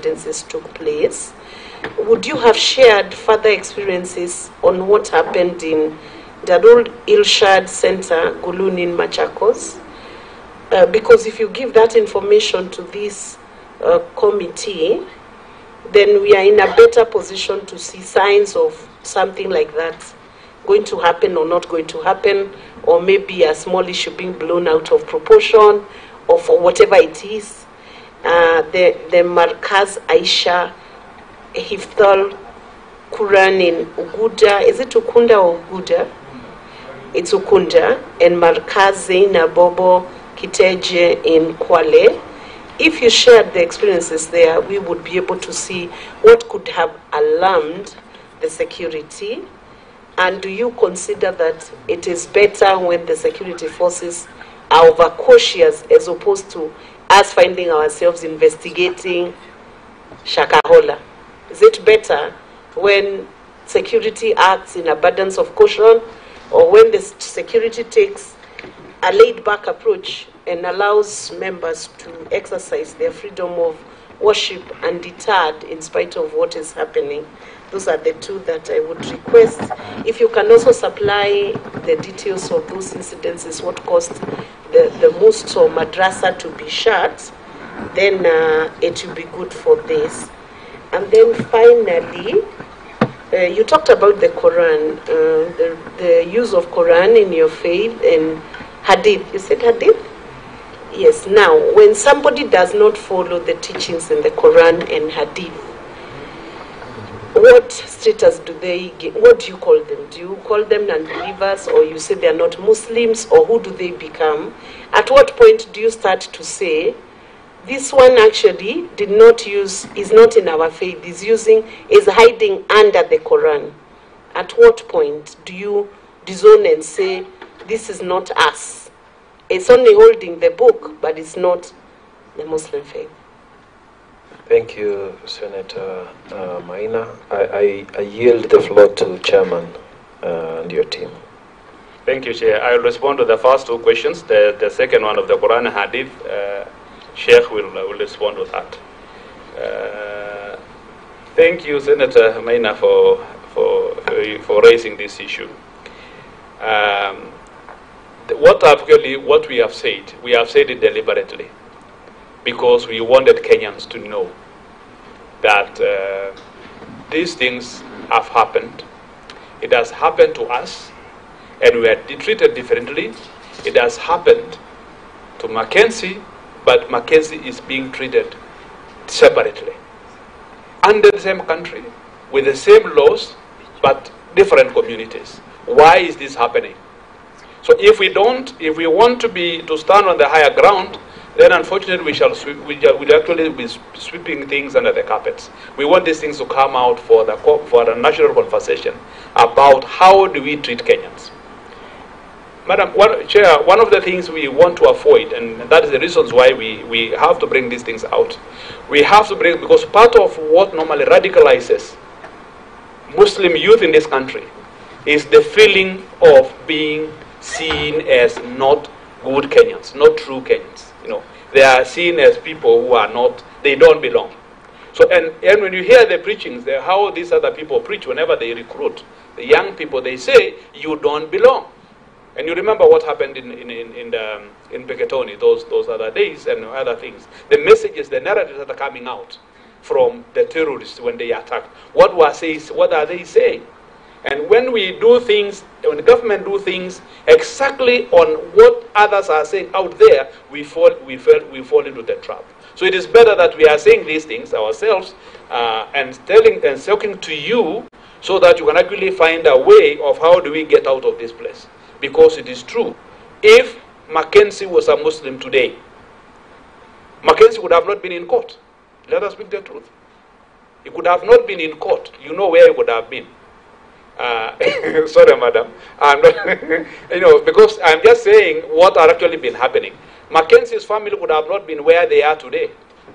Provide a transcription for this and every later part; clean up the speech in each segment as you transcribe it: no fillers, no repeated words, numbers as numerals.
incidences took place. Would you have shared further experiences on what happened in Darul Ilshad Center, Gulunin, Machakos? Because if you give that information to this committee, then we are in a better position to see signs of something like that going to happen or not going to happen, or maybe a small issue being blown out of proportion, or for whatever it is. The Markaz Aisha Hifthal Quran in Uguda, is it Ukunda or Uguda? It's Ukunda, and Markaz Zainabobo Kiteje in Kwale. If you shared the experiences there, we would be able to see what could have alarmed the security. And do you consider that it is better when the security forces are overcautious as opposed to us finding ourselves investigating Shakahola? Is it better when security acts in abundance of caution, or when the security takes a laid-back approach and allows members to exercise their freedom of worship undeterred in spite of what is happening? Those are the two that I would request. If you can also supply the details of those incidences, what caused the mosque or madrasa to be shut, then it will be good for this. And then finally, you talked about the Quran, the use of Quran in your faith and Hadith. You said Hadith? Yes. Now, when somebody does not follow the teachings in the Quran and Hadith, what status do they get? What do you call them? Do you call them non-believers, or you say they are not Muslims, or who do they become? At what point do you start to say, this one actually is not in our faith, is hiding under the Quran? At what point do you disown and say, this is not us? It's only holding the book, but it's not the Muslim faith. Thank you, Senator Maina. I yield the floor to Chairman and your team. Thank you, Chair. I will respond to the first two questions. The second one of the Quran and Hadith, Sheikh will respond to that. Thank you, Senator Maina, for raising this issue. What we have said it deliberately, because we wanted Kenyans to know that these things have happened. It has happened to us, and we are treated differently. It has happened to Mackenzie, but Mackenzie is being treated separately. Under the same country, with the same laws, but different communities. Why is this happening? So if we want to stand on the higher ground, then unfortunately we'll actually be sweeping things under the carpets. We want these things to come out for the national conversation about how do we treat Kenyans. Madam Chair, one of the things we want to avoid, and that is the reasons why we have to bring these things out. We have to bring, because part of what normally radicalizes Muslim youth in this country is the feeling of being seen as not good Kenyans, not true Kenyans. You know, they are seen as people who are not, they don't belong. So, and when you hear the preachings, how these other people preach whenever they recruit the young people, they say, you don't belong. And you remember what happened in Beketoni those other days and other things. The messages, the narratives that are coming out from the terrorists when they attacked. What are they saying? And when we do things, when the government do things exactly on what others are saying out there, we fall into the trap. So it is better that we are saying these things ourselves and talking to you, so that you can actually find a way of how do we get out of this place. Because it is true. If Mackenzie was a Muslim today, Mackenzie would have not been in court. Let us speak the truth. He could have not been in court. You know where he would have been. Sorry, madam. I'm not, because I'm just saying what are actually been happening. Mackenzie's family would have not been where they are today.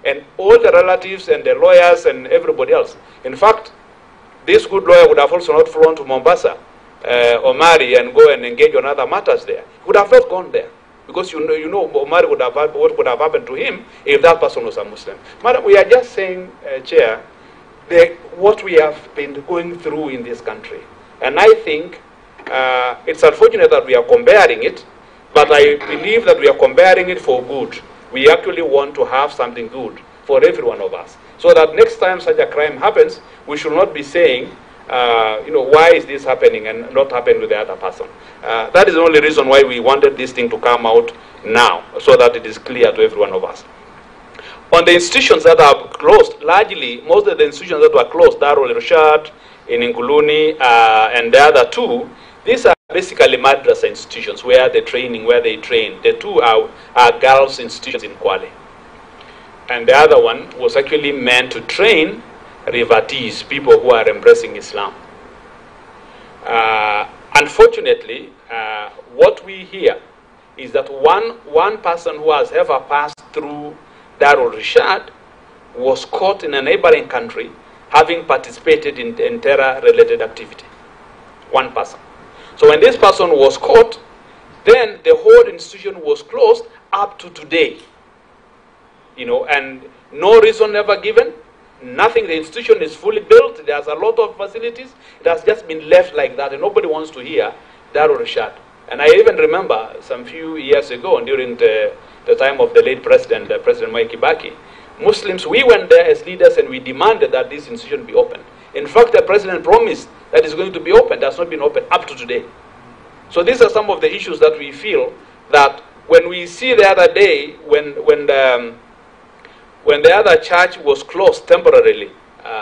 And all the relatives and the lawyers and everybody else. In fact, this good lawyer would have also not flown to Mombasa or marry and go and engage on other matters there. He would have not gone there. Because you know Omar would have, what would have happened to him if that person was a Muslim. Madam, we are just saying, Chair, what we have been going through in this country. And I think it's unfortunate that we are comparing it, but I believe that we are comparing it for good. We actually want to have something good for every one of us. So that next time such a crime happens, we should not be saying, why is this happening and not happening to the other person. That is the only reason why we wanted this thing to come out now, so that it is clear to every one of us. On the institutions that are closed, largely, most of the institutions that were closed, Darul Irshad, in Nguluni, and the other two, these are basically madrasa institutions where they train. The two are girls' institutions in Kwale. And the other one was actually meant to train revertees, people who are embracing Islam. Unfortunately, what we hear is that one person who has ever passed through Darul Rishad was caught in a neighboring country having participated in terror-related activity. One person. So when this person was caught, then the whole institution was closed up to today. And no reason ever given. Nothing. The institution is fully built. There's a lot of facilities. It has just been left like that, and nobody wants to hear Darul Rishad. And I even remember some few years ago, during the time of the late President, President Mwai Kibaki, Muslims, we went there as leaders and we demanded that this institution be opened. In fact, the President promised that it's going to be opened. It has not been opened up to today. So these are some of the issues that we feel that when we see the other day, when the other church was closed temporarily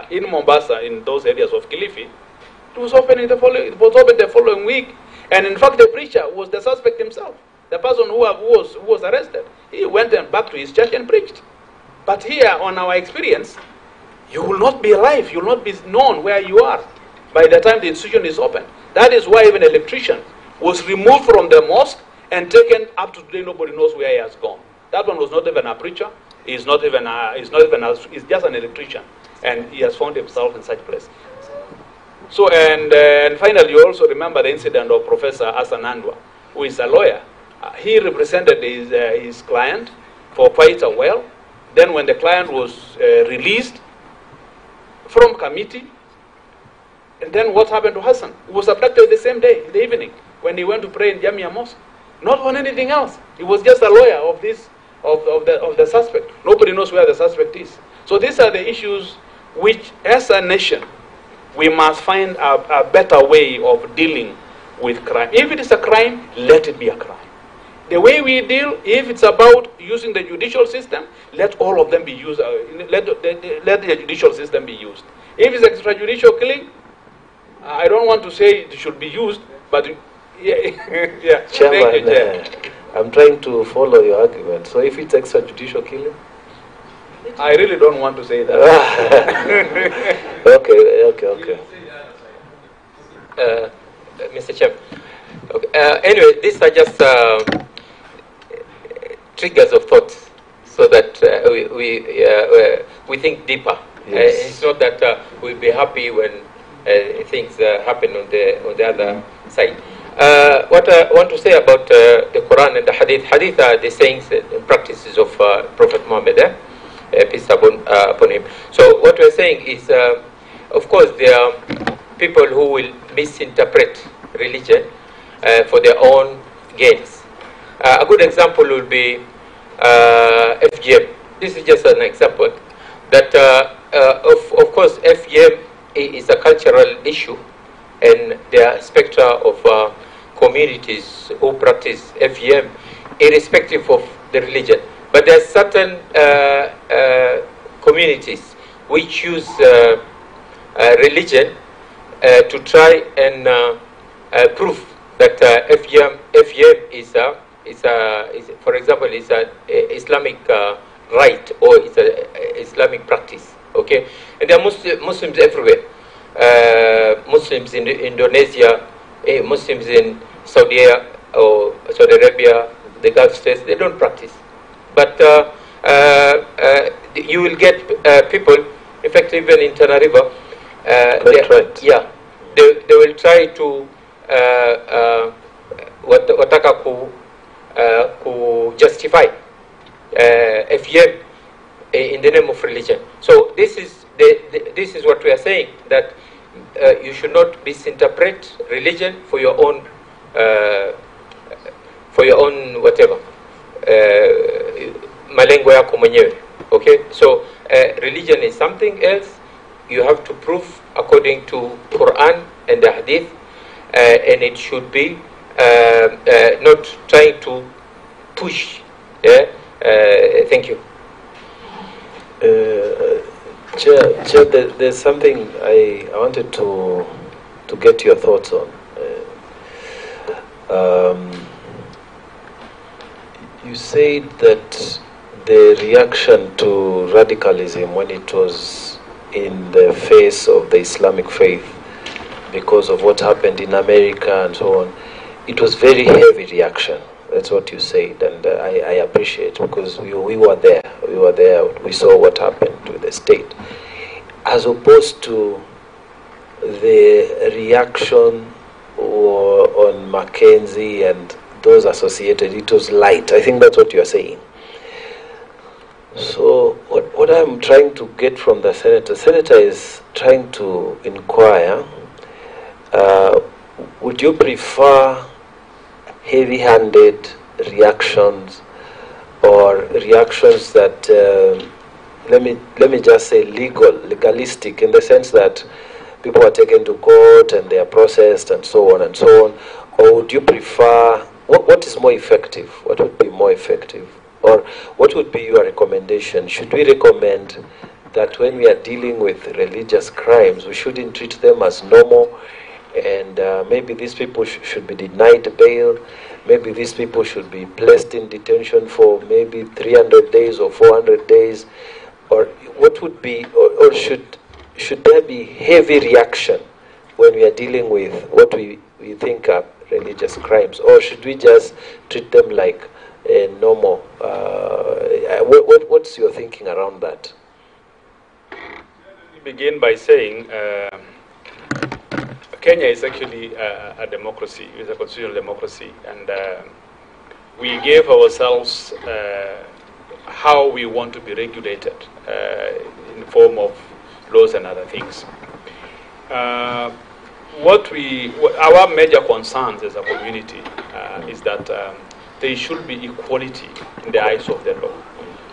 in Mombasa, in those areas of Kilifi, it was opened the following week. And in fact, the preacher was the suspect himself. The person who was arrested, he went back to his church and preached. But here, on our experience, you will not be alive. You will not be known where you are by the time the institution is open. That is why even an electrician was removed from the mosque and taken up to today. Nobody knows where he has gone. That one was not even a preacher. He's just an electrician, and he has found himself in such place. So, and finally, you also remember the incident of Professor Hassan Andwa, who is a lawyer. He represented his client for quite a while. Then when the client was released from Kamîtî, and then what happened to Hassan? He was abducted the same day, in the evening, when he went to pray in Jamia Mosque. Not on anything else. He was just a lawyer of the suspect. Nobody knows where the suspect is. So these are the issues which, as a nation, we must find a better way of dealing with crime. If it is a crime, let it be a crime. The way we deal, if it's about using the judicial system, let all of them be used. Let the judicial system be used. If it's extrajudicial killing, I don't want to say it should be used, but yeah. Chairman, Thank you, Chair. I'm trying to follow your argument. So if it's extrajudicial killing? I really don't want to say that. Okay. Mr. Chairman. Okay. Anyway, these are just triggers of thought, so that we think deeper. Yes. It's not that we'll be happy when things happen on the other side. What I want to say about the Quran and the Hadith. Hadith are the sayings and practices of Prophet Muhammad, peace upon him. So what we're saying is, of course, there are people who will misinterpret religion for their own gains. A good example will be FGM. This is just an example that, of course, FGM is a cultural issue, and there are spectra of communities who practice FGM irrespective of the religion. But there are certain communities which use religion to try and prove that FGM is for example, is an Islamic right, or it's an Islamic practice. Okay, and there are Muslims everywhere. Muslims in Indonesia, Muslims in Saudi Arabia, the Gulf states, they don't practice. But you will get people, in fact, even in Tana River, they will try to wataka justify FGM in the name of religion. So this is this is what we are saying, that you should not misinterpret religion for your own whatever malengo yako mwenyewe. Okay, so religion is something else. You have to prove according to Quran and the Hadith, and it should be not trying to push. Yeah. Thank you. Chair, there's something I wanted to get your thoughts on. You said that the reaction to radicalism when it was in the face of the Islamic faith, because of what happened in America and so on, it was very heavy reaction. That's what you said, and I appreciate, because we were there. We were there. We saw what happened to the state, as opposed to the reaction on Mackenzie and those associated. It was light. I think that's what you are saying. So what I'm trying to get from the senator is trying to inquire, would you prefer heavy-handed reactions, or reactions that, let me just say legalistic, in the sense that people are taken to court and they are processed and so on and so on? Or would you prefer, what is more effective? What would be more effective? Or what would be your recommendation? Should we recommend that when we are dealing with religious crimes, we shouldn't treat them as normal, and maybe these people should be denied bail, maybe these people should be placed in detention for maybe 300 days or 400 days? Or what would be, or should there be heavy reaction when we are dealing with what we think are religious crimes? Or should we just treat them like normal? What's your thinking around that? Let me begin by saying Kenya is actually a democracy. It's a constitutional democracy, and we gave ourselves how we want to be regulated in the form of laws and other things. Our major concerns as a community is that there should be equality in the eyes of the law.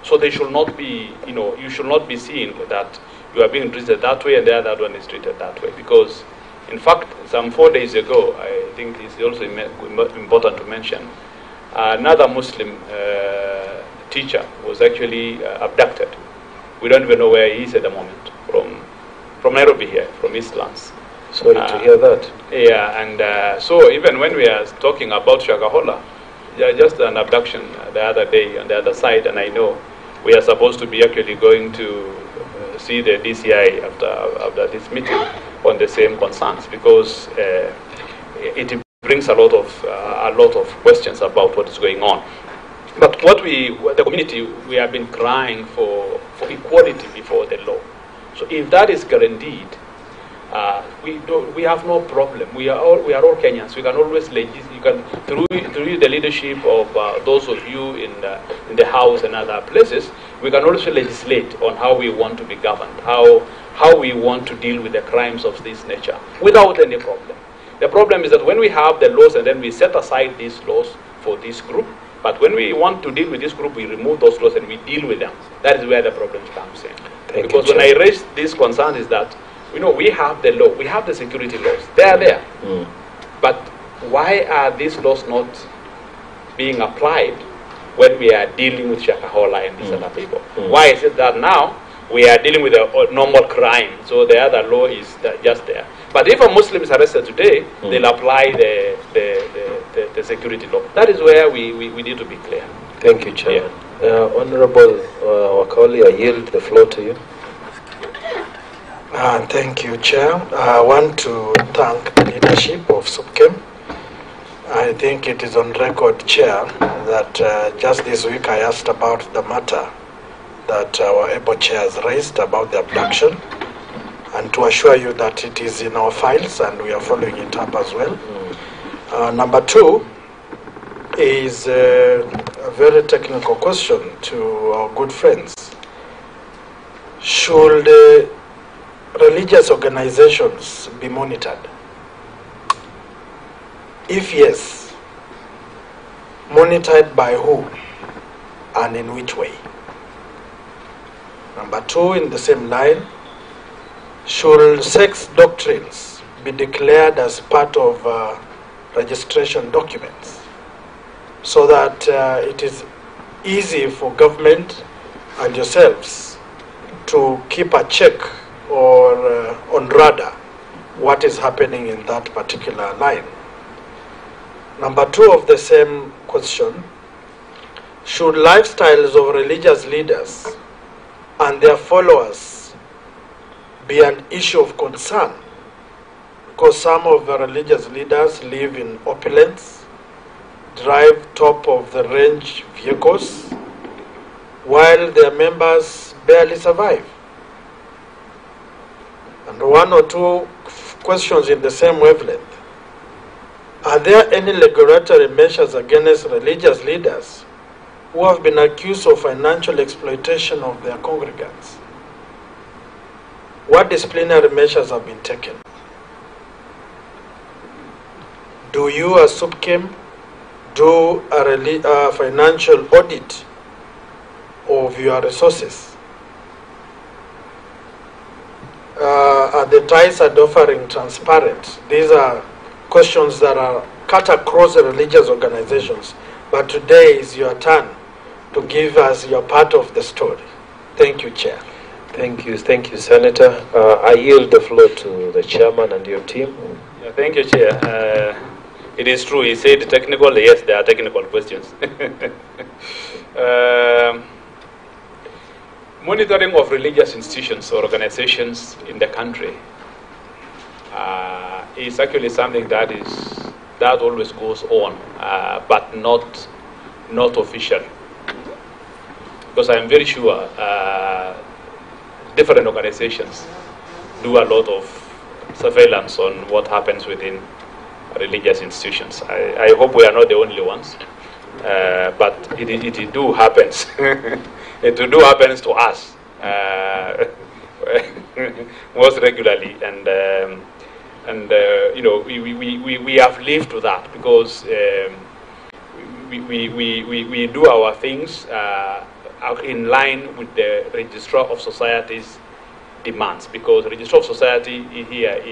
So they should not be, you should not be seen that you are being treated that way and the other one is treated that way. Because, in fact, some 4 days ago, I think it's also important to mention, another Muslim teacher was actually abducted. We don't even know where he is at the moment, from Nairobi here, from Eastlands. Sorry to hear that. Yeah, and so even when we are talking about Shakahola, just an abduction the other day on the other side, and I know we are supposed to be actually going to see the DCI after this meeting on the same concerns, because it brings a lot of questions about what is going on. But the community, we have been crying for equality before the law. So if that is guaranteed, we have no problem. We are all Kenyans. We can always through the leadership of those of you in the House and other places, we can also legislate on how we want to be governed, how we want to deal with the crimes of this nature without any problem. The problem is that when we have the laws and then we set aside these laws for this group, but when we want to deal with this group, we remove those laws and we deal with them. That is where the problem comes in. Because when I raise this concern is that, we have the law, we have the security laws. They are there. But why are these laws not being applied when we are dealing with Shakahola and these other people? Why is it that now we are dealing with a normal crime, so the other law is just there? But if a Muslim is arrested today, they'll apply the security law. That is where we need to be clear. Thank you, Chairman. Honorable Wakaoli, I yield the floor to you. Thank you, Chair. I want to thank the leadership of SUPKEM. I think it is on record, Chair, that just this week I asked about the matter that our ABO Chair has raised about the abduction, and to assure you that it is in our files and we are following it up as well. Number two, is a very technical question to our good friends. Should religious organizations be monitored? If yes, monitored by who and in which way? Number two, in the same line, should sex doctrines be declared as part of registration documents so that it is easy for government and yourselves to keep a check or on radar what is happening in that particular line? Number two of the same question, should lifestyles of religious leaders and their followers be an issue of concern? Because some of the religious leaders live in opulence, drive top-of-the-range vehicles, while their members barely survive. And one or two questions in the same wavelength. Are there any regulatory measures against religious leaders who have been accused of financial exploitation of their congregants? What disciplinary measures have been taken? Do you as SUPKEM do a financial audit of your resources? Are the tithes and offering transparent? These are questions that are cut across the religious organizations. But today is your turn to give us your part of the story. Thank you, Chair. Thank you, Senator. I yield the floor to the chairman and your team. Yeah, thank you, Chair. It is true, he said technical, yes, there are technical questions. Monitoring of religious institutions or organizations in the country is actually something that always goes on, but not official. Because I'm very sure different organizations do a lot of surveillance on what happens within religious institutions. I hope we are not the only ones, but it do happens. It do happens to us most regularly, and you know, we have lived to that because we do our things in line with the Registrar of Society's demands, because the Registrar of Society here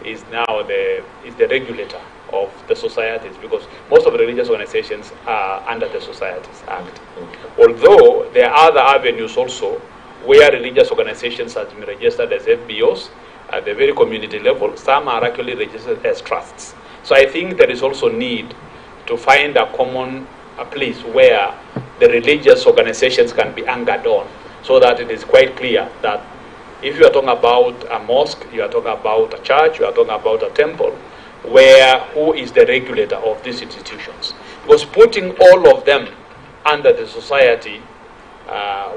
is now the regulator of the societies, because most of the religious organizations are under the Societies Act. Although there are other avenues also where religious organizations have been registered as FBOs at the very community level, some are actually registered as trusts. So I think there is also need to find a common place where the religious organizations can be anchored on, so that it is quite clear that if you are talking about a mosque, you are talking about a church, you are talking about a temple, who is the regulator of these institutions. Because putting all of them under the society,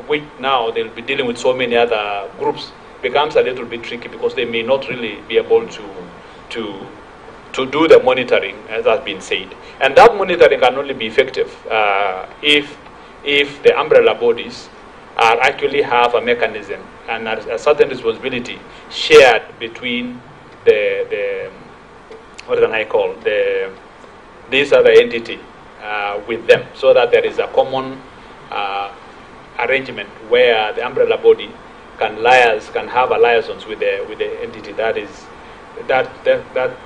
which now they'll be dealing with so many other groups, becomes a little bit tricky, because they may not really be able to do the monitoring, as has been said. And that monitoring can only be effective if the umbrella bodies actually have a mechanism and a certain responsibility shared between what can I call, this other entity with them, so that there is a common arrangement where the umbrella body can have a liaison with the entity that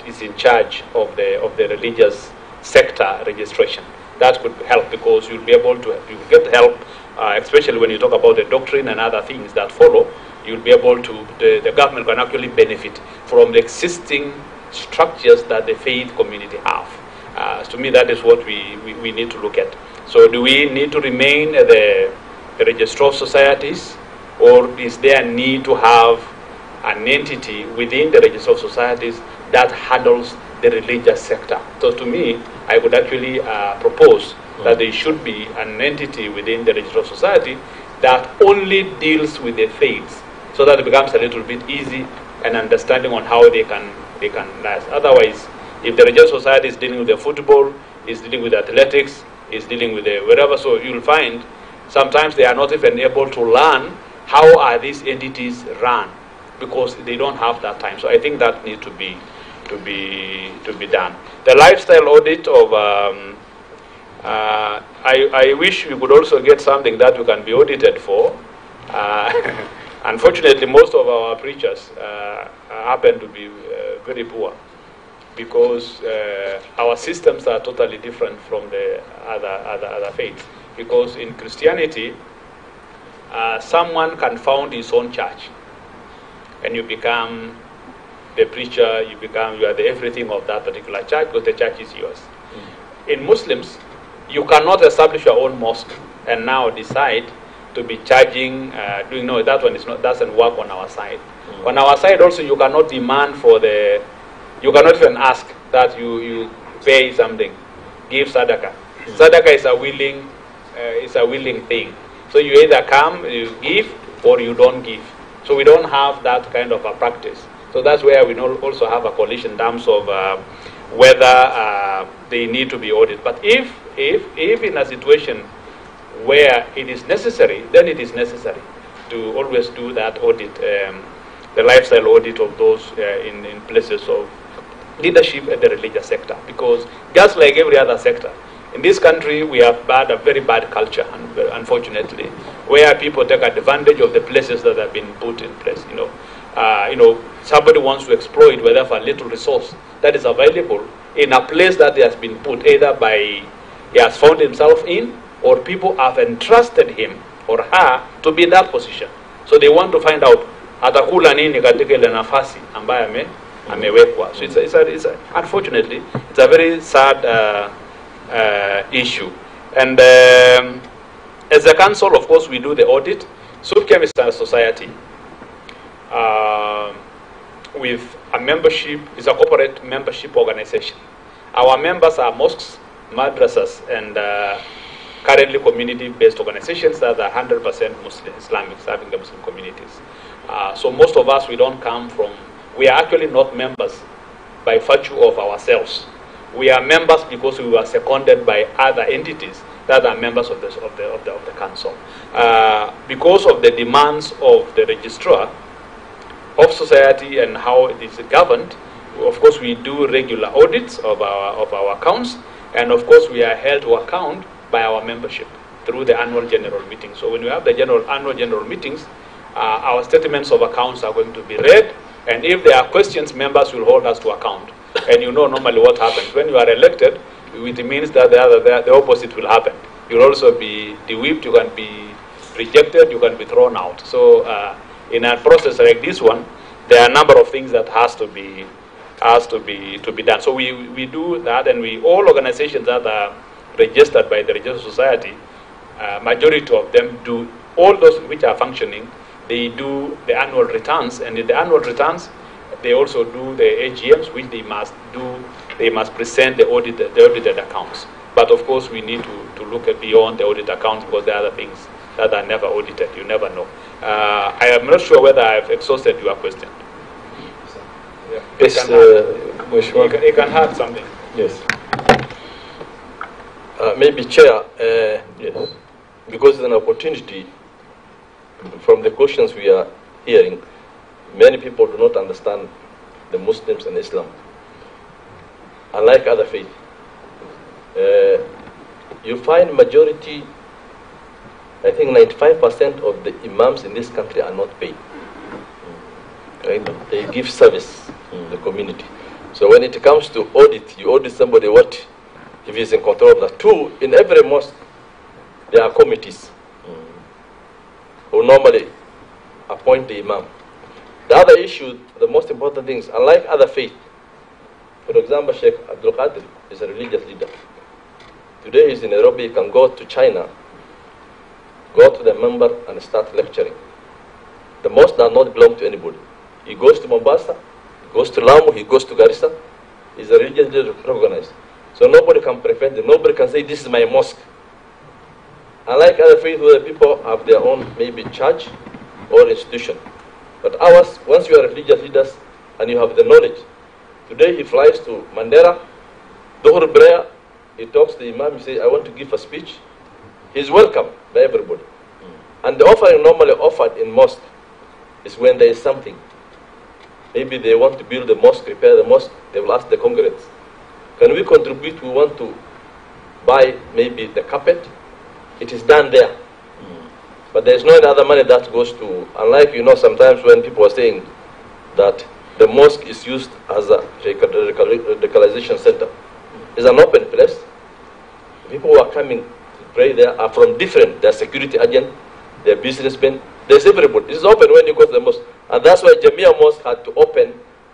is in charge of the religious sector registration. That could help, because you'll be able to get help, especially when you talk about the doctrine and other things that follow. You'll be able to, the government can actually benefit from the existing structures that the faith community have. To me, that is what we need to look at. So do we need to remain the registrar of societies, or is there a need to have an entity within the register of societies that handles the religious sector? So to me, I would actually propose that there should be an entity within the register of society that only deals with the faiths, so that it becomes a little bit easy and understanding on how they can last. Otherwise, if the religious society is dealing with the football, is dealing with athletics, is dealing with wherever. So you'll find sometimes they are not even able to learn how are these entities run because they don't have that time. So I think that needs to be done. The lifestyle audit of I wish we could also get something that we can be audited for. Unfortunately, most of our preachers happen to be very poor because our systems are totally different from the other faiths. Because in Christianity, someone can found his own church, and you become the preacher, you are the everything of that particular church because the church is yours. In Muslims, you cannot establish your own mosque and now decide to be charging, that one doesn't work on our side. On our side also, you cannot demand you cannot even ask that you pay something, give sadaqah. Sadaqah is a willing thing. So you either come, you give, or you don't give. So we don't have that kind of a practice. So that's where we also have a coalition in terms of whether they need to be audited. But if in a situation where it is necessary, then it is necessary to always do that audit, the lifestyle audit of those in places of leadership at the religious sector. Because just like every other sector, in this country we have a very bad culture, unfortunately, where people take advantage of the places that have been put in place. Somebody wants to exploit whatever little resource that is available in a place that he has been put, either by he has found himself in, or people have entrusted him or her to be in that position. So they want to find out atakula nini katika ile nafasi ambaye amewekwa. So it's unfortunately it's a very sad issue. And as a council, of course, we do the audit. SUPKEM is a society with a membership, is a corporate membership organization. Our members are mosques, madrasas, and currently community-based organizations that are 100% Muslim, Islamic, serving the Muslim communities. So most of us, we don't come from, we are actually not members by virtue of ourselves. We are members because we were seconded by other entities that are members of the council. Because of the demands of the registrar of society and how it is governed, of course we do regular audits of our accounts, and of course we are held to account by our membership through the annual general meeting. So when we have the annual general meetings, our statements of accounts are going to be read, and if there are questions, members will hold us to account. And you know normally what happens when you are elected, it means that the opposite will happen. You'll also be de-whipped, you can be rejected, you can be thrown out. So in a process like this one, there are a number of things that has to be done. So we do that, and all organizations that are registered by the Registered Society, majority of them do, all those which are functioning, they do the annual returns, and in the annual returns, they also do the AGMs, which they must present the audited accounts. But of course, we need to look at beyond the audit accounts, because there are other things that are never audited. You never know. I am not sure whether I've exhausted your question. Yeah. Yes, you can add something. Yes. Maybe Chair, Yes. because it's an opportunity, from the questions we are hearing, many people do not understand the Muslims and Islam. Unlike other faiths, you find majority, I think 95% of the imams in this country are not paid. Right? They give service to the community. So when it comes to audit, you audit somebody what if he's in control of that. Two, in every mosque, there are committees who normally appoint the imam. The other issue, the most important thing is, unlike other faiths, for example, Sheikh Abdul Qadir is a religious leader. Today he's in Nairobi, he can go to China, go to the member and start lecturing. The mosque does not belong to anybody. He goes to Mombasa, he goes to Lamu, he goes to Garissa. He's a religious leader recognized. So nobody can prevent him. Nobody can say, this is my mosque. Unlike other faiths where people have their own maybe church or institution. But ours, once you are religious leaders and you have the knowledge, today he flies to Mandera, Dhuhr prayer, he talks to the imam, he says, I want to give a speech. He's welcome by everybody. And the offering normally offered in mosque is when there is something. Maybe they want to build the mosque, repair the mosque, they will ask the congregants, can we contribute? We want to buy maybe the carpet. It is done there. But there is no other money that goes to, unlike, sometimes when people are saying that the mosque is used as a radicalization center. It's an open place. People who are coming to pray there are from different, they're security agents, they're businessmen, there's everybody. It's open when you go to the mosque. And that's why Jamia Mosque had to open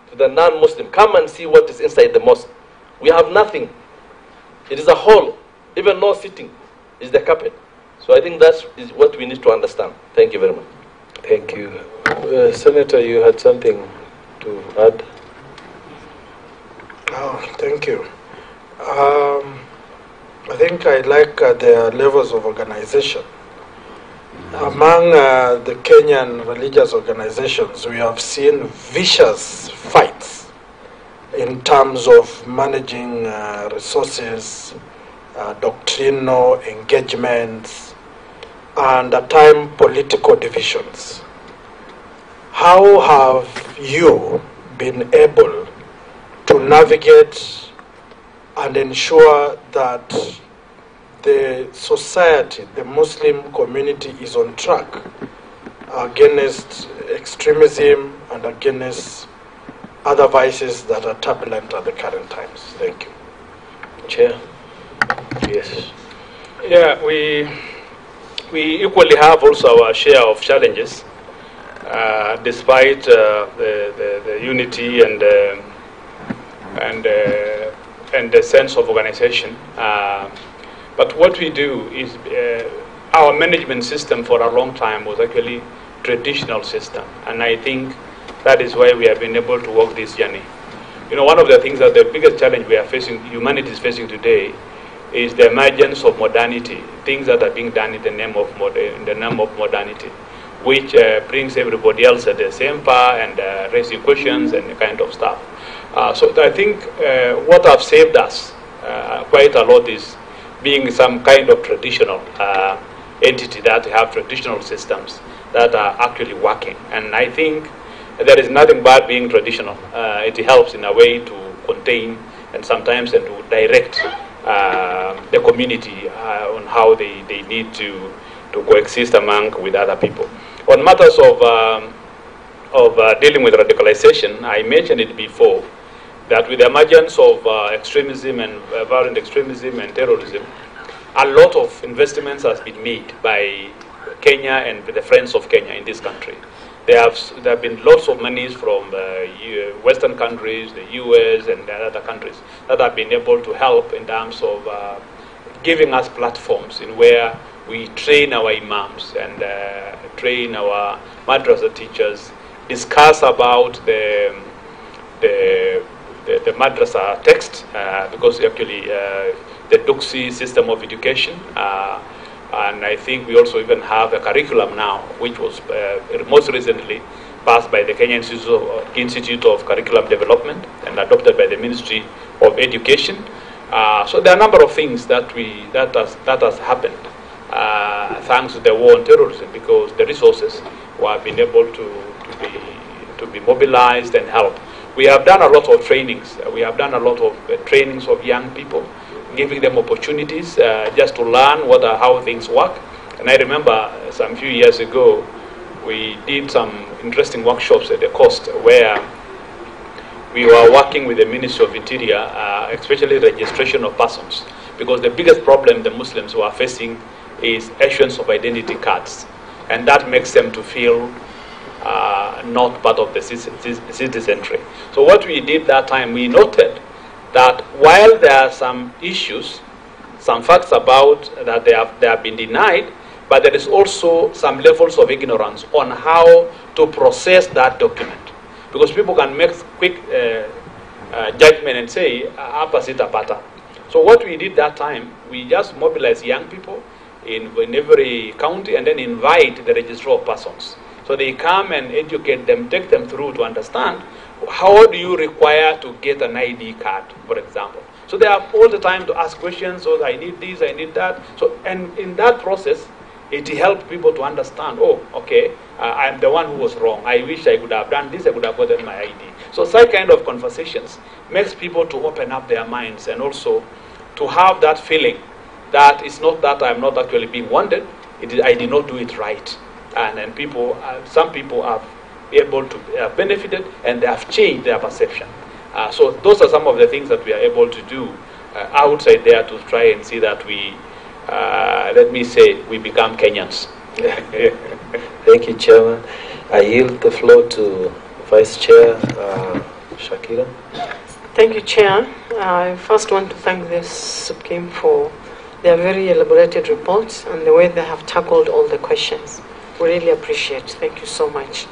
to the non-Muslim. Come and see what is inside the mosque. We have nothing. It is a hall, even no sitting. It's the carpet. So I think that is what we need to understand. Thank you very much. Thank you. Senator, you had something to add? Oh, thank you. I think I like the levels of organization. Among the Kenyan religious organizations, we have seen vicious fights in terms of managing resources, doctrinal engagements, and at times political divisions. How have you been able to navigate and ensure that the society, the Muslim community, is on track against extremism and against other vices that are turbulent at the current times? Thank you. Chair? Yes. Yeah, we equally have also our share of challenges, despite the unity and the sense of organization. But what we do is our management system for a long time was actually traditional system, and I think that is why we have been able to walk this journey. One of the things that the biggest challenge we are facing, humanity is facing today, is the emergence of modernity, things that are being done in the name of modernity, which brings everybody else at the same par and raising questions and the kind of stuff. So I think what have saved us quite a lot is being some kind of traditional entity that have traditional systems that are actually working. And I think there is nothing bad being traditional. It helps in a way to contain and sometimes and to direct the community on how they need to coexist with other people. On matters of dealing with radicalization, I mentioned it before, that with the emergence of extremism and violent extremism and terrorism, a lot of investments has been made by Kenya and the friends of Kenya in this country. There have been lots of monies from Western countries, the US and the other countries that have been able to help in terms of giving us platforms in where we train our imams and train our madrasa teachers, discuss about the madrasa text, because actually the Duxi system of education, and I think we also even have a curriculum now, which was most recently passed by the Kenya Institute of Curriculum Development and adopted by the Ministry of Education. So there are a number of things that has happened thanks to the war on terrorism, because the resources were being able to be mobilized and help. We have done a lot of trainings. We have done a lot of trainings of young people, giving them opportunities just to learn how things work. And I remember some few years ago, we did some interesting workshops at the coast where we were working with the Ministry of Interior, especially registration of persons, because the biggest problem the Muslims were facing is issuance of identity cards, and that makes them to feel not part of the citizenry. So what we did that time, we noted that while there are some issues, some facts about that they have been denied, but there is also some levels of ignorance on how to process that document. Because people can make quick judgment and say, apa sita pata. So what we did that time, we just mobilized young people in every county and then invite the registrar of persons. So they come and educate them, take them through to understand how do you require to get an ID card, for example. So they have all the time to ask questions. So I need this, I need that. So, and in that process, it helps people to understand, oh, okay, I'm the one who was wrong. I wish I could have done this, I could have gotten my ID. So such kind of conversations makes people to open up their minds and also to have that feeling that it's not that I'm not actually being wanted, it is I did not do it right. And then people, some people have able to benefited and they have changed their perception. So those are some of the things that we are able to do outside there to try and see that we, let me say, we become Kenyans. Thank you, Chairman. I yield the floor to Vice Chair Shakira. Thank you, Chair. I first want to thank the SUPKEM for their very elaborated report and the way they have tackled all the questions. We really appreciate. Thank you so much.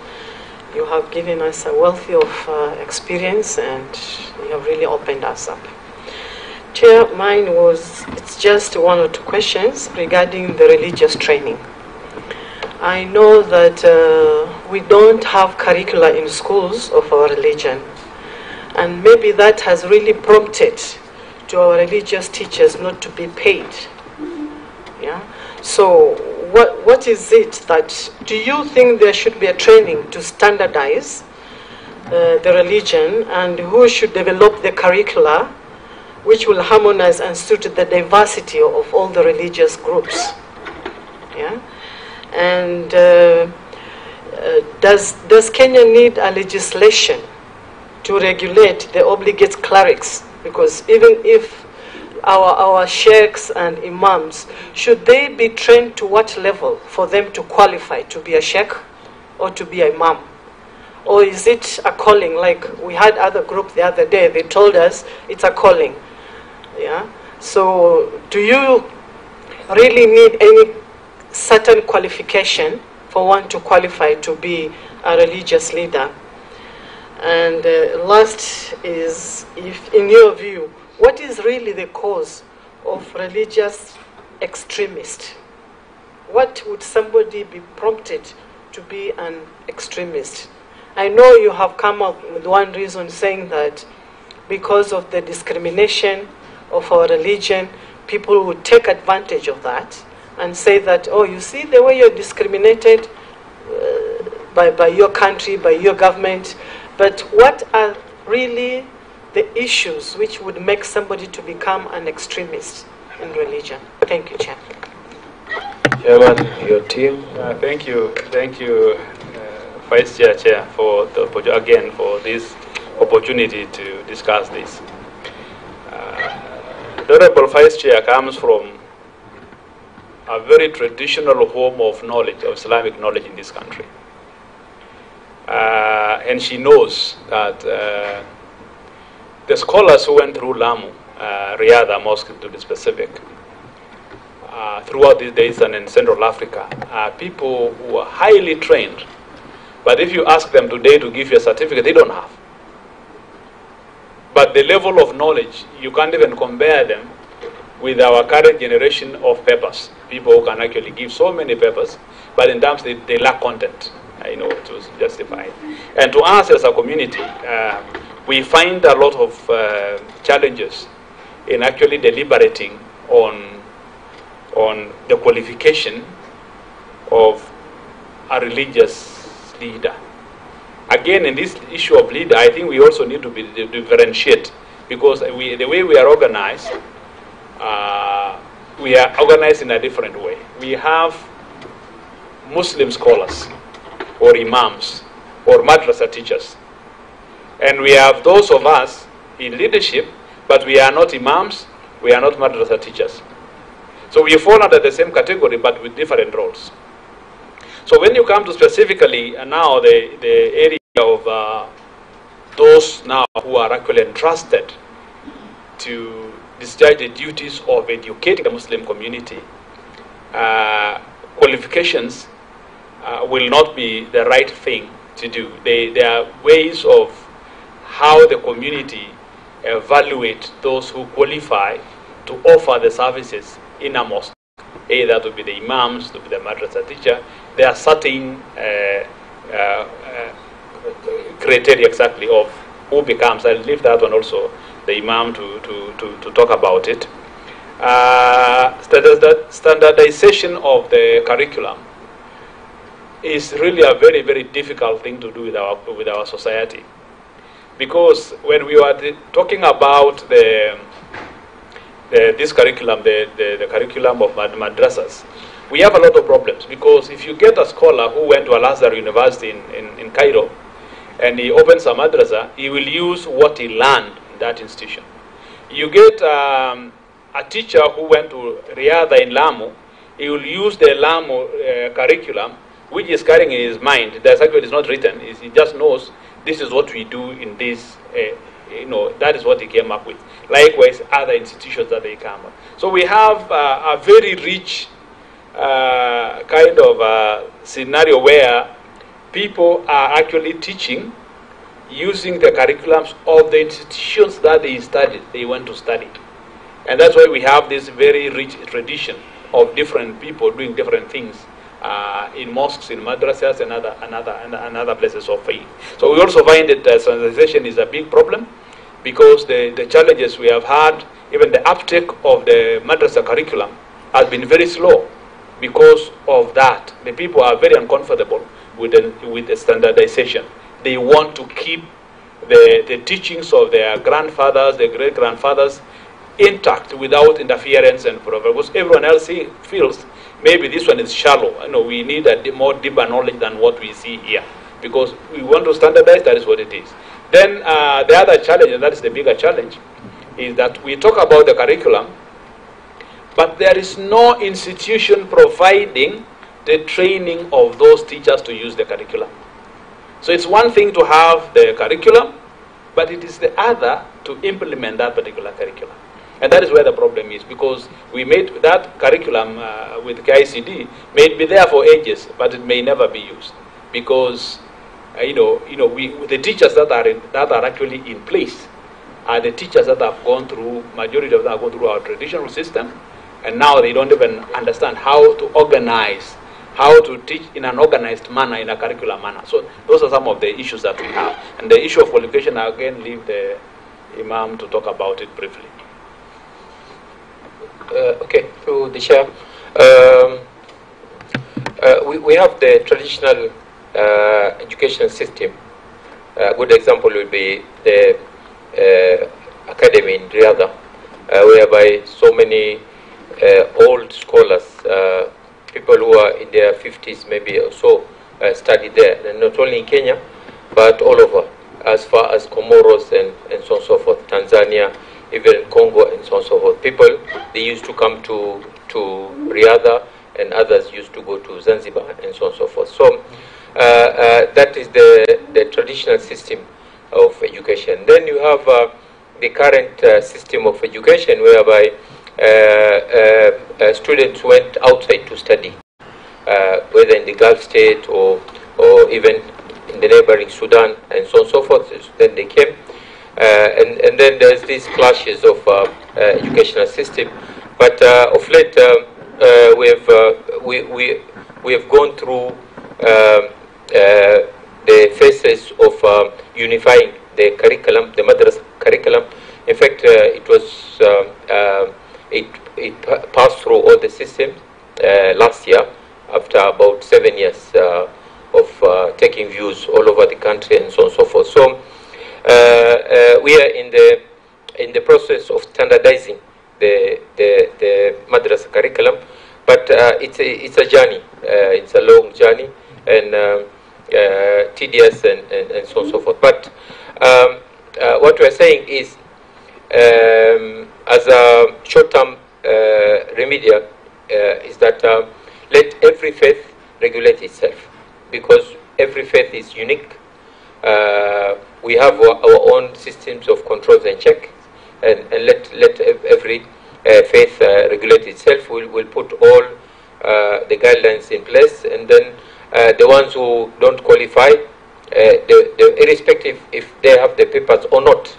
You have given us a wealth of experience and you have really opened us up. Chair, mine was, it's just one or two questions regarding the religious training. I know that we don't have curricula in schools of our religion, and maybe that has really prompted to our religious teachers not to be paid. Yeah. So what is it that, do you think there should be a training to standardize the religion, and who should develop the curricula which will harmonize and suit the diversity of all the religious groups? Yeah. And does Kenya need a legislation to regulate the obligate clerics? Because even if our sheikhs and imams, should they be trained to what level for them to qualify to be a sheikh or to be an imam? Or is it a calling? Like we had other group the other day, they told us it's a calling. Yeah. So do you really need any certain qualification for one to qualify to be a religious leader? And last is, if in your view, what is really the cause of religious extremist? What would somebody be prompted to be an extremist? I know you have come up with one reason saying that because of the discrimination of our religion, people would take advantage of that and say that, oh, you see the way you're discriminated by your country, by your government. But what are really the issues which would make somebody to become an extremist in religion? Thank you, Chair. Chairman, your team. Thank you, Vice Chair, for this opportunity to discuss this. The Honorable Vice Chair comes from a very traditional home of knowledge, of Islamic knowledge in this country. And she knows that the scholars who went through Lamu, Riyadh Mosque to be specific, throughout these days and in Central Africa, are people who are highly trained. But if you ask them today to give you a certificate, they don't have. But the level of knowledge, you can't even compare them with our current generation of papers. People who can actually give so many papers, but in terms they lack content, to justify. And to us as a community, we find a lot of challenges in actually deliberating on the qualification of a religious leader. Again, in this issue of leader, I think we also need to differentiate, because the way we are organized in a different way. We have Muslim scholars, or imams, or madrasa teachers. And we have those of us in leadership, but we are not imams, we are not madrasa teachers. So we fall under the same category, but with different roles. So when you come to specifically now the area of those now who are actually entrusted to discharge the duties of educating the Muslim community, qualifications will not be the right thing to do. There are ways of how the community evaluate those who qualify to offer the services in a mosque. Either to be the imams, to be the madrasa teacher. There are certain criteria exactly of who becomes. I'll leave that one also the Imam to talk about it. Standardization of the curriculum is really a very, very difficult thing to do with our society, because when we were talking about this curriculum, the curriculum of madrasas, we have a lot of problems, because if you get a scholar who went to Al-Azhar University in Cairo and he opens a madrasa, he will use what he learned in that institution. You get a teacher who went to Riyadh in Lamu, he will use the Lamu curriculum, which is carrying in his mind. That's actually it's not written. He just knows this is what we do in this. That is what he came up with. Likewise, other institutions that they come up. So we have a very rich kind of scenario where people are actually teaching using the curriculums of the institutions that they went to study. And that's why we have this very rich tradition of different people doing different things in mosques, in madrasas, and other places of faith. So we also find that standardization is a big problem, because the challenges we have had, even the uptake of the madrasa curriculum has been very slow because of that. The people are very uncomfortable with the standardization. They want to keep the teachings of their grandfathers, their great-grandfathers, intact without interference and whatever. Because everyone else feels maybe this one is shallow. We need a more deeper knowledge than what we see here. Because we want to standardize, that is what it is. Then the other challenge, and that is the bigger challenge, is that we talk about the curriculum, but there is no institution providing the training of those teachers to use the curriculum. So it's one thing to have the curriculum, but it is the other to implement that particular curriculum. And that is where the problem is, because we made that curriculum with KICD may be there for ages, but it may never be used, because the teachers that are actually in place are the teachers that have gone through, majority of them have gone through our traditional system, and now they don't even understand how to organize, how to teach in an organized manner, in a curricular manner. So those are some of the issues that we have. And the issue of qualification, I again leave the Imam to talk about it briefly. Okay, through the chair. We have the traditional education system. A good example would be the academy in Riyadh, whereby so many old scholars, people who are in their 50s maybe or so, study there, and not only in Kenya, but all over, as far as Comoros and so on and so forth, Tanzania, even Congo and so on and so forth. People, they used to come to Riyadh, and others used to go to Zanzibar and so on and so forth. So that is the traditional system of education. Then you have the current system of education, whereby students went outside to study, whether in the Gulf state or even in the neighboring Sudan and so on and so forth. Then they came, and then there's these clashes of educational system. But of late, we have gone through the phases of unifying the curriculum, the madrasa curriculum. In fact, it passed through all the systems last year, after about 7 years of taking views all over the country and so on and so forth. So we are in the process of standardizing the madrasa curriculum, but it's a journey. It's a long journey and tedious and so on and so forth. But what we're saying is, as a short-term remedial, is that let every faith regulate itself, because every faith is unique. We have our own systems of controls and check, and let every faith regulate itself. We'll put all the guidelines in place, and then the ones who don't qualify, irrespective if they have the papers or not,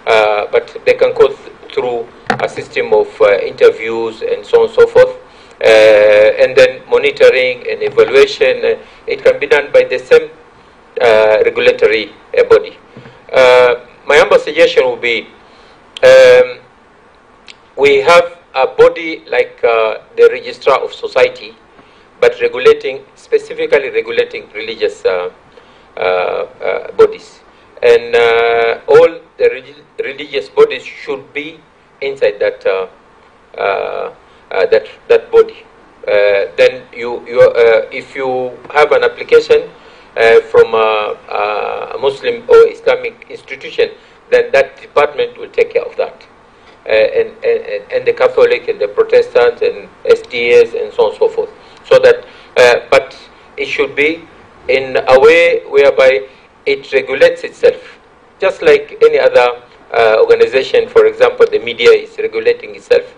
but they can go through a system of interviews and so on and so forth, and then monitoring and evaluation. It can be done by the same regulatory body. My humble suggestion would be, we have a body like the Registrar of Society, but specifically regulating religious bodies. And all the religious bodies should be inside that that body. Then if you have an application from a Muslim or Islamic institution, then that department will take care of that. And the Catholic and the Protestant and SDS and so on and so forth. So that, but it should be in a way whereby it regulates itself, just like any other organization. For example, the media is regulating itself,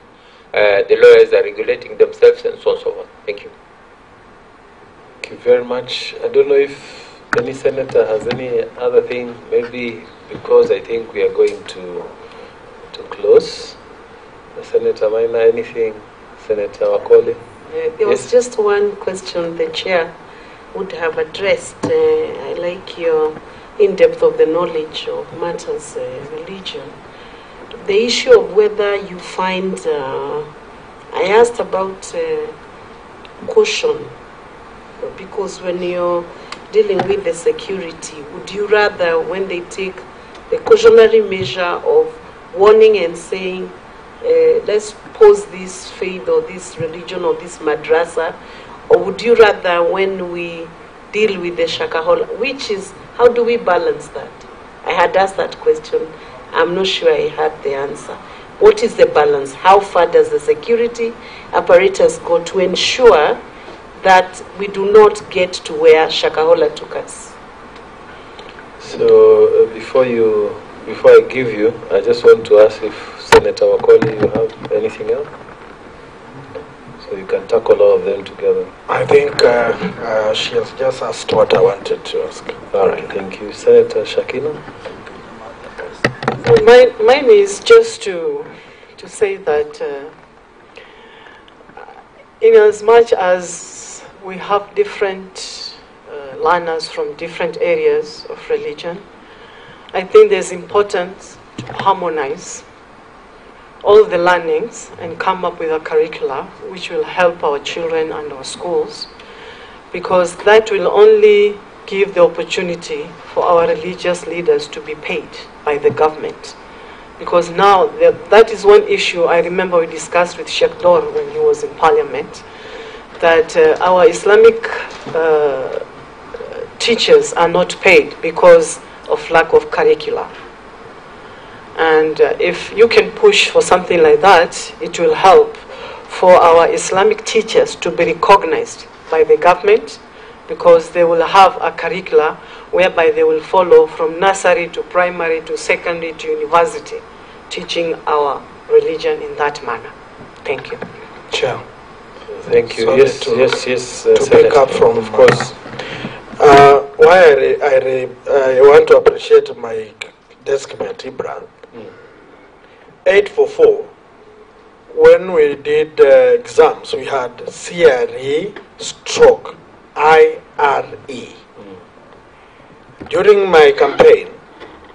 the lawyers are regulating themselves, and so on and so forth. Thank you. Thank you very much. I don't know if any senator has any other thing, maybe because I think we are going to close. Senator Maina, anything? Senator Wakoli? There was just one question the chair would have addressed. I like your in-depth of the knowledge of matters religion. The issue of whether you find, I asked about caution, because when you're dealing with the security, would you rather, when they take the cautionary measure of warning and saying, let's pause this faith or this religion or this madrasa, or would you rather, when we deal with the Shakahola, which is, how do we balance that? I had asked that question. I'm not sure I had the answer. What is the balance? How far does the security apparatus go to ensure that we do not get to where Shakahola took us? So before I give you, I just want to ask if Senator Wakoli, you have anything else? So you can tackle all of them together. I think she has just asked what I wanted to ask. All right, thank you. Senator Shakina? Mine is just to say that in as much as we have different learners from different areas of religion, I think there's importance to harmonize all the learnings and come up with a curricula which will help our children and our schools, because that will only give the opportunity for our religious leaders to be paid by the government. Because now, that is one issue I remember we discussed with Sheikh Dor when he was in parliament, that our Islamic teachers are not paid because of lack of curricula. And if you can push for something like that, it will help for our Islamic teachers to be recognized by the government, because they will have a curricula whereby they will follow from nursery to primary to secondary to university, teaching our religion in that manner. Thank you. Chair. Thank you. Sorry Yes. to pick up from, of course, why I want to appreciate my desk mate, Ibra. 844, when we did exams, we had CRE stroke IRE. During my campaign,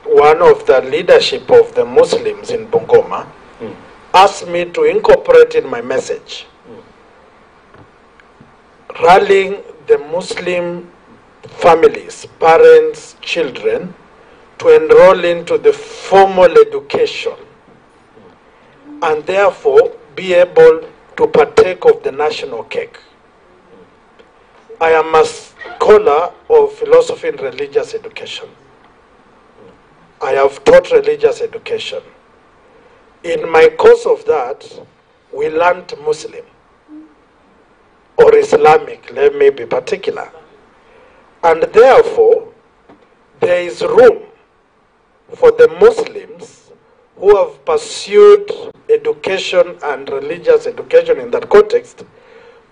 one of the leadership of the Muslims in Bungoma asked me to incorporate in my message rallying the Muslim families, parents, children to enroll into the formal education and therefore be able to partake of the national cake. I am a scholar of philosophy and religious education. I have taught religious education. In my course of that, we learned Muslim or Islamic, let me be particular. And therefore, there is room for the Muslims who have pursued education and religious education in that context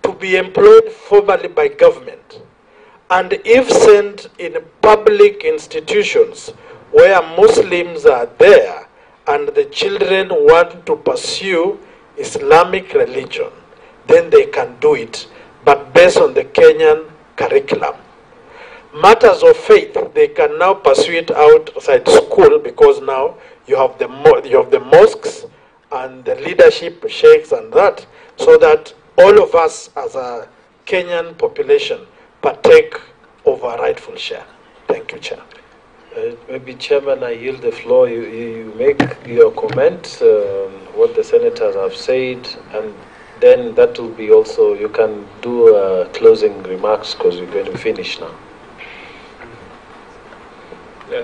to be employed formally by government. And if sent in public institutions where Muslims are there and the children want to pursue Islamic religion, then they can do it, but based on the Kenyan curriculum. Matters of faith, they can now pursue it outside school, because now you have the mosques and the leadership, sheikhs and that, so that all of us as a Kenyan population partake of a rightful share. Thank you, Chair. Maybe Chairman, I yield the floor. You make your comment on what the senators have said, and then that will be also, you can do closing remarks because we're going to finish now.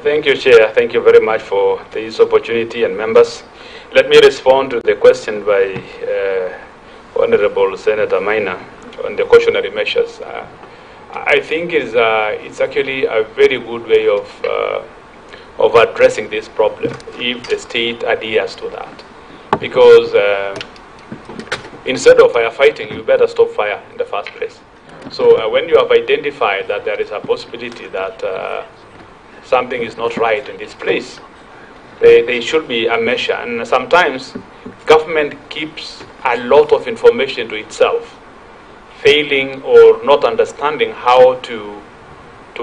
Thank you, Chair. Thank you very much for this opportunity, and members. Let me respond to the question by Honorable Senator Maina on the cautionary measures. I think it's actually a very good way of addressing this problem if the state adheres to that. Because instead of firefighting, you better stop fire in the first place. So when you have identified that there is a possibility that something is not right in this place, there should be a measure. And sometimes government keeps a lot of information to itself, failing or not understanding how to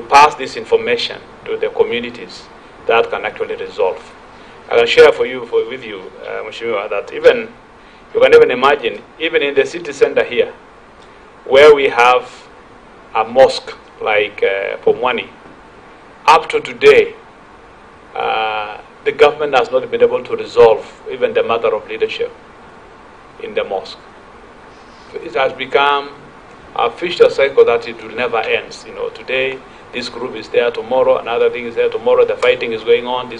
pass this information to the communities that can actually resolve. I can share with you, Mheshimiwa, that even, you can even imagine, even in the city center here, where we have a mosque like Pomwani, up to today, the government has not been able to resolve even the matter of leadership in the mosque. It has become a vicious cycle that it will never end. You know, today this group is there, tomorrow another thing is there, tomorrow the fighting is going on.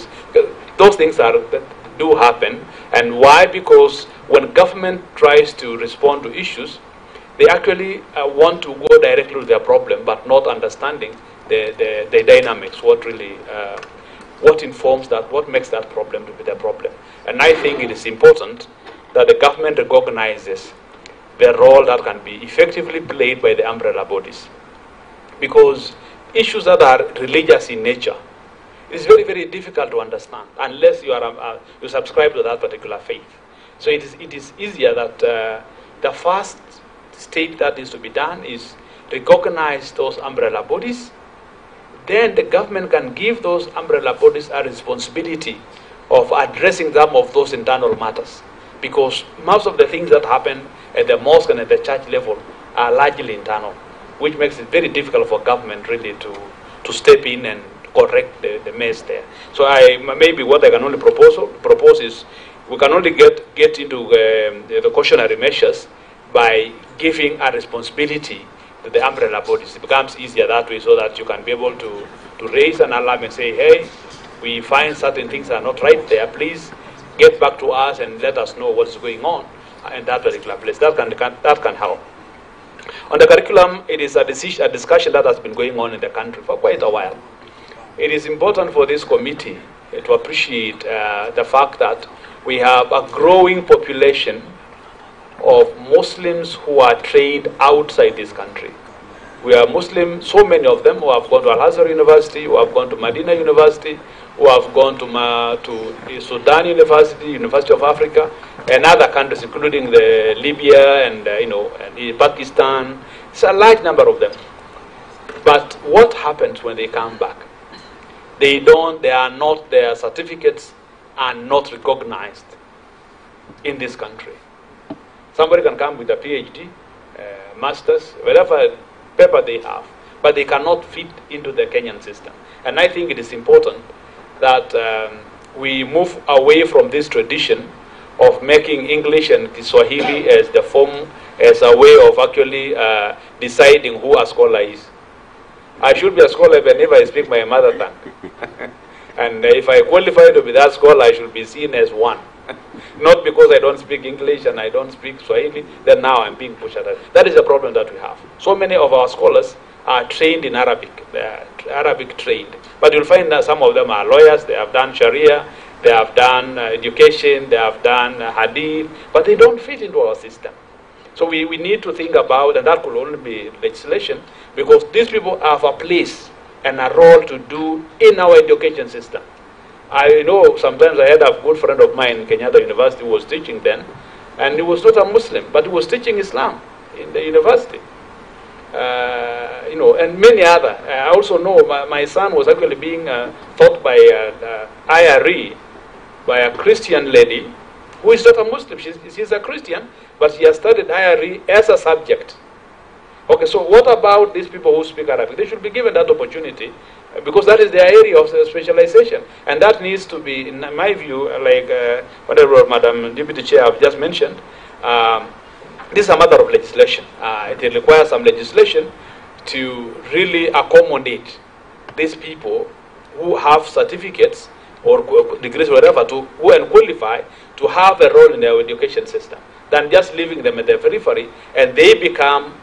Those things do happen. And why? Because when government tries to respond to issues, they actually want to go directly to their problem, but not understanding the dynamics, what informs that, what makes that problem to be the problem. And I think it is important that the government recognizes the role that can be effectively played by the umbrella bodies. Because issues that are religious in nature, it is very, very difficult to understand unless you subscribe to that particular faith. So it is easier that the first step that is to be done is recognize those umbrella bodies. Then the government can give those umbrella bodies a responsibility of addressing some of those internal matters. Because most of the things that happen at the mosque and at the church level are largely internal, which makes it very difficult for government really to step in and correct the mess there. So maybe what I can only propose is we can only get into the cautionary measures by giving a responsibility to the umbrella bodies. It becomes easier that way, so that you can be able to raise an alarm and say, hey, we find certain things are not right there, please get back to us and let us know what's going on in that particular place. That can help. On the curriculum, it is a discussion that has been going on in the country for quite a while. It is important for this committee to appreciate the fact that we have a growing population of Muslims who are trained outside this country. We are Muslim, so many of them who have gone to Al-Azhar University, who have gone to Medina University, who have gone to Sudan University, University of Africa, and other countries, including Libya and Pakistan. It's a large number of them. But what happens when they come back? Their certificates are not recognized in this country. Somebody can come with a PhD, master's, whatever paper they have, but they cannot fit into the Kenyan system. And I think it is important that we move away from this tradition of making English and Kiswahili as a way of actually deciding who a scholar is. I should be a scholar whenever I speak my mother tongue. And if I qualify to be that scholar, I should be seen as one. Not because I don't speak English and I don't speak Swahili, then now I'm being pushed aside. That is the problem that we have. So many of our scholars are trained in Arabic. They are Arabic trained. But you'll find that some of them are lawyers, they have done Sharia, they have done education, they have done Hadith, but they don't fit into our system. So we need to think about, and that could only be legislation, because these people have a place and a role to do in our education system. I know sometimes I had a good friend of mine in Kenyatta University who was teaching then, and he was not a Muslim, but he was teaching Islam in the university. And many other. I also know my son was actually being taught by IRE by a Christian lady who is not a Muslim. She's a Christian, but she has studied IRE as a subject. Okay, so what about these people who speak Arabic? They should be given that opportunity because that is their area of specialization. And that needs to be, in my view, like whatever Madam Deputy Chair have just mentioned, this is a matter of legislation. It requires some legislation to really accommodate these people who have certificates or degrees, whatever, to go and qualify to have a role in our education system, than just leaving them at the periphery, and they become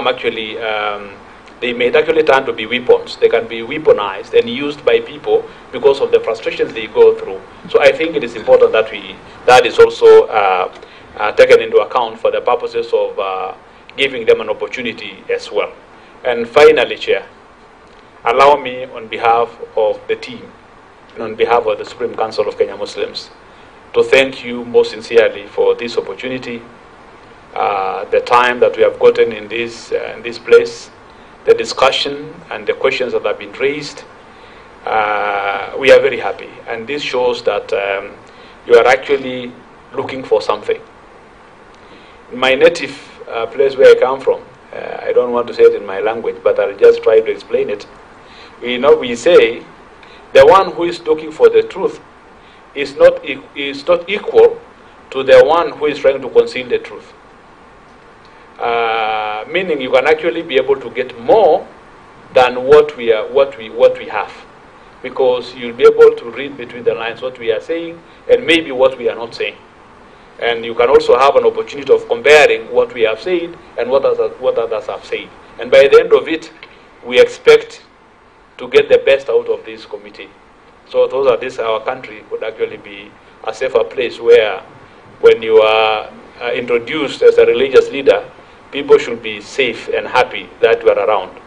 actually, they may actually turn to be weapons. They can be weaponized and used by people because of the frustrations they go through. So I think it is important that that is also taken into account for the purposes of giving them an opportunity as well. And finally, Chair, allow me on behalf of the team and on behalf of the Supreme Council of Kenya Muslims to thank you most sincerely for this opportunity, the time that we have gotten in this place, the discussion and the questions that have been raised. We are very happy, and this shows that you are actually looking for something. In my native place where I come from, I don't want to say it in my language, but I'll just try to explain it. We say the one who is looking for the truth is not equal to the one who is trying to conceal the truth. Meaning you can actually be able to get more than what we have, because you'll be able to read between the lines what we are saying and maybe what we are not saying. And you can also have an opportunity of comparing what we have said and what others have said. And by the end of it, we expect to get the best out of this committee. So our country would actually be a safer place where when you are introduced as a religious leader, people should be safe and happy that you are around.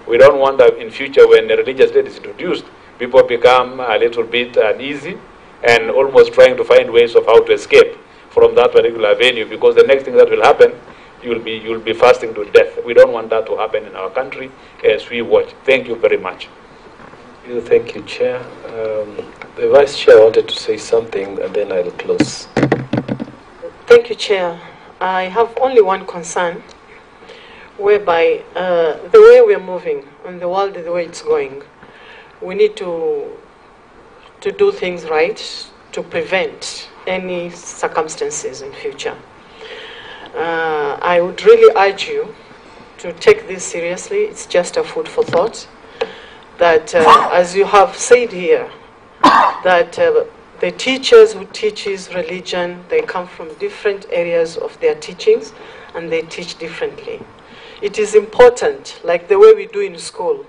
We don't want that in future when a religious leader is introduced, people become a little bit uneasy and almost trying to find ways of how to escape from that particular venue, because the next thing that will happen, you'll be fasting to death. We don't want that to happen in our country as we watch. Thank you very much. Thank you, Chair. The Vice Chair wanted to say something, and then I'll close. Thank you, Chair. I have only one concern, whereby the way we are moving and the world, the way it's going, we need to do things right to prevent any circumstances in future. I would really urge you to take this seriously. It's just a food for thought. That, as you have said here, that the teachers who teaches religion, they come from different areas of their teachings, and they teach differently. It is important, like the way we do in school.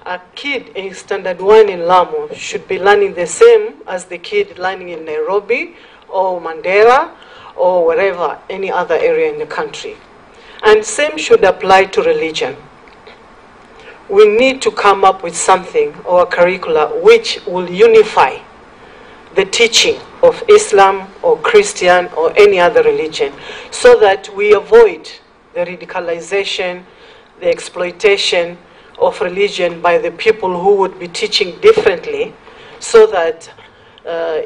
A kid in Standard 1 in Lamu should be learning the same as the kid learning in Nairobi or Mandera or wherever, any other area in the country. And same should apply to religion. We need to come up with something or a curricula which will unify the teaching of Islam or Christian or any other religion, so that we avoid the radicalization, the exploitation of religion by the people who would be teaching differently, so that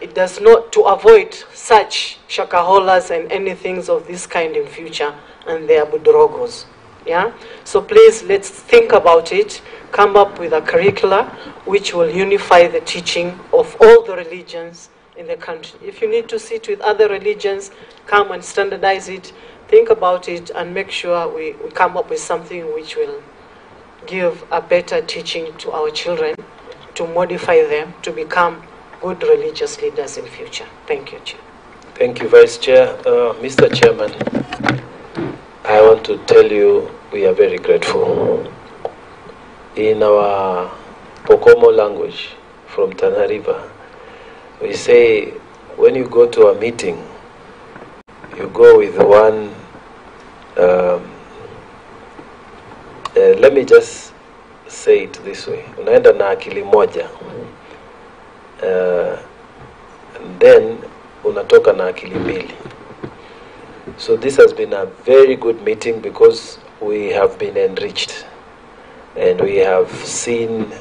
it does not, to avoid such Shakaholas and anything of this kind in future and their budrogos. Yeah? So please, let's think about it, come up with a curricula which will unify the teaching of all the religions in the country. If you need to sit with other religions, come and standardize it, think about it, and make sure we come up with something which will give a better teaching to our children, to modify them to become good religious leaders in future. Thank you, Chair. Thank you, Vice Chair. Mr. Chairman, I want to tell you we are very grateful. In our Pokomo language from Tana River, we say when you go to a meeting, you go with one, let me just say it this way, unaenda na akili moja, and then unatoka na akili mbili. So this has been a very good meeting because we have been enriched and we have seen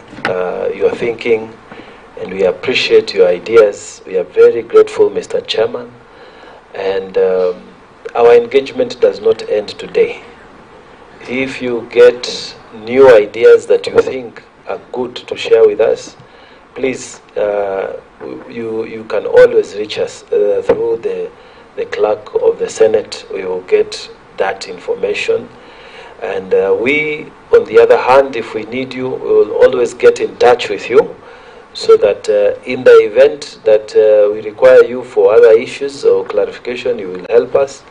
your thinking and we appreciate your ideas. We are very grateful, Mr. Chairman, and our engagement does not end today. If you get new ideas that you think are good to share with us, please, you can always reach us through the clerk of the Senate. We will get that information. And we, on the other hand, if we need you, we will always get in touch with you, so that in the event that we require you for other issues or clarification, you will help us.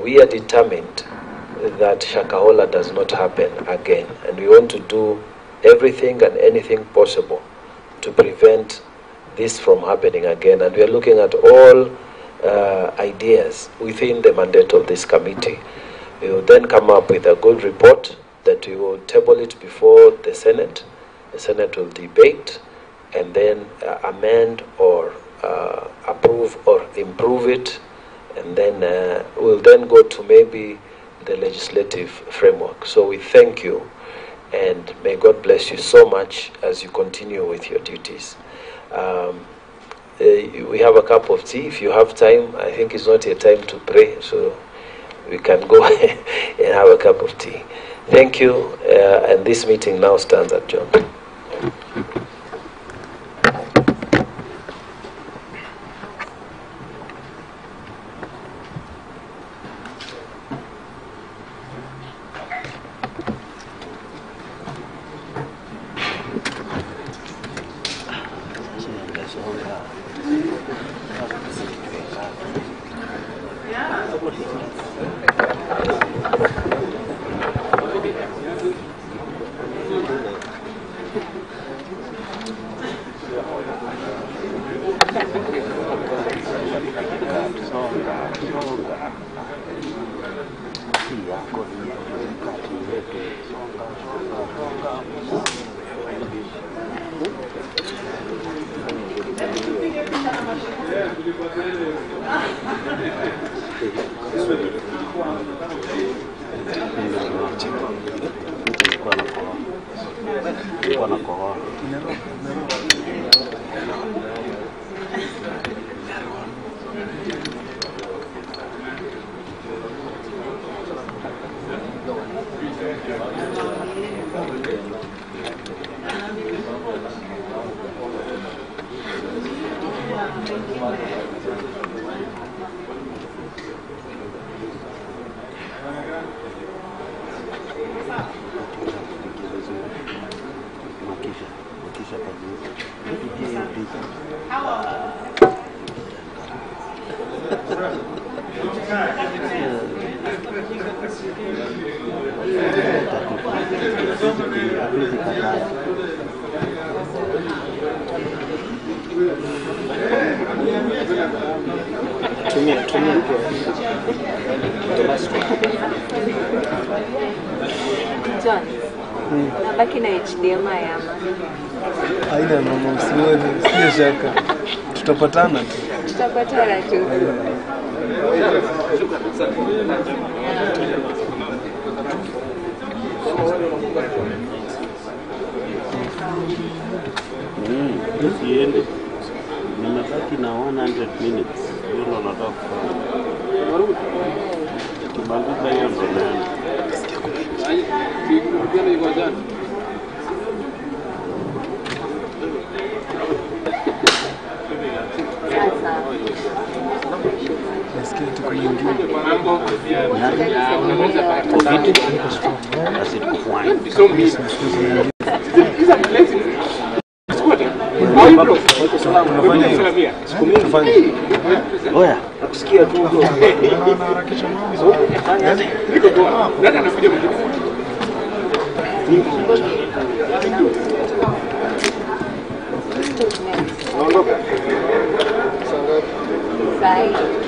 We are determined that Shakahola does not happen again, and we want to do everything and anything possible to prevent this from happening again. And we are looking at all ideas within the mandate of this committee. We will then come up with a good report that we will table it before the Senate. The Senate will debate and then amend or approve or improve it, and then we'll then go to maybe the legislative framework. So we thank you, and may God bless you so much as you continue with your duties. We have a cup of tea. If you have time, I think it's not yet time to pray, so we can go and have a cup of tea. Thank you, and this meeting now stands adjourned. John, nabaki na HDMI ama? Haina mama, usiwe shaka. Tutapatana tu. Tutapatana tu. Siende. Nimebaki na 100 minutes. Hilo nataka kufanya. Tukimaliza hiyo ndo naenda. Nasikia tuko nyingine. Oya, nakusikia tu. Harakisha mambo. Nani anakuja mwingine? Naondoka. Sahi.